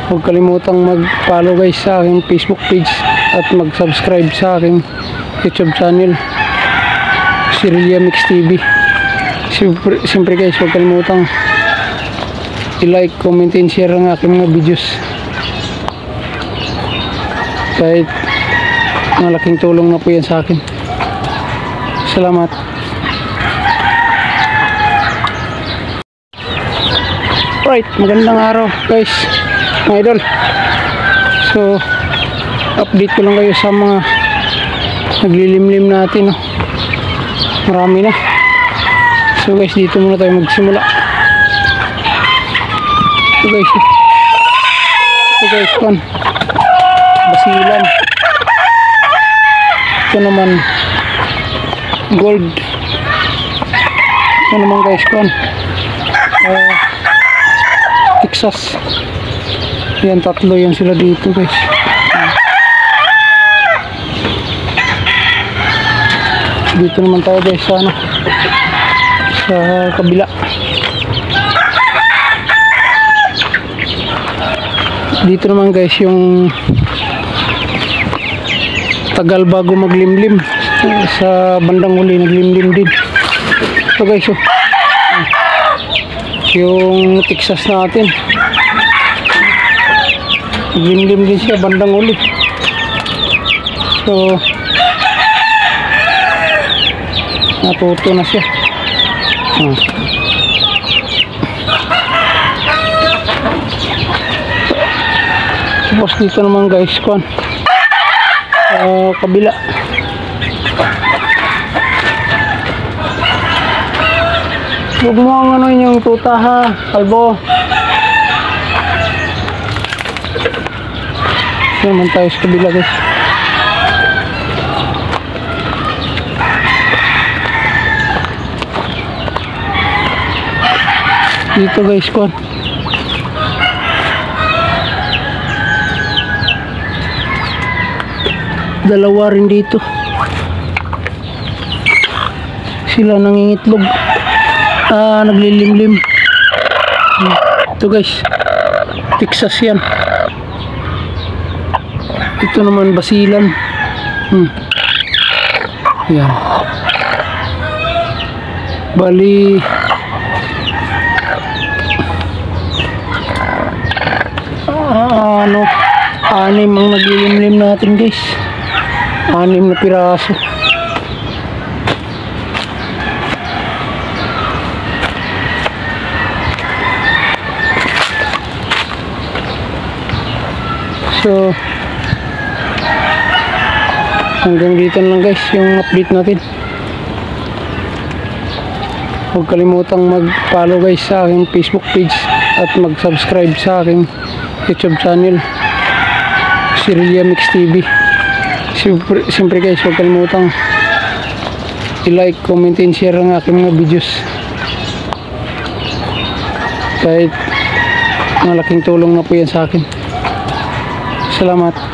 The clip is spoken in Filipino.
Huwag kalimutang mag-follow guys sa aking Facebook page at mag-subscribe sa aking YouTube channel, Sirilya Mix TV. Siyempre guys, huwag kalimutang i-like, comment, and share ang aking mga videos. Kahit malaking tulong na po yan sa akin. Salamat. Right, magandang araw guys, mga idol. So, update ko lang kayo sa mga naglilimlim natin, no? Marami na. So guys, dito muna tayo magsimula. So guys, kon basilan. Ito naman gold. Ito naman guys, kon Texas. Yan, tatlo yan sila dito guys. Dito naman tayo guys sa ano, sa kabila. Dito naman guys yung tagal bago maglimlim. Sa bandang huli naglimlim din. So guys, yung Texas natin naglimlim din siya bandang huli. So natuto na siya. Tapos dito naman guys, kon kabila. Huwag mo ang ano yung tuta ha, kalbo. Ito naman tayo sa kabila guys. Dito guys, kon dalawa rin dito. Sila nangingitlog. Naglilimlim. Ito guys, Texas yan. Ito naman basilan. Yan. Bali anim ang naglilimlim natin guys. 6 na piraso. So hanggang dito lang guys yung update natin. Huwag kalimutang mag-follow guys sa aking Facebook page at mag-subscribe sa aking YouTube channel, Sirilya Mix TV. Siyempre guys, huwag kalimutang i-like, comment, and share ang aking mga videos. Kahit malaking tulong na po yan sa akin. Salamat.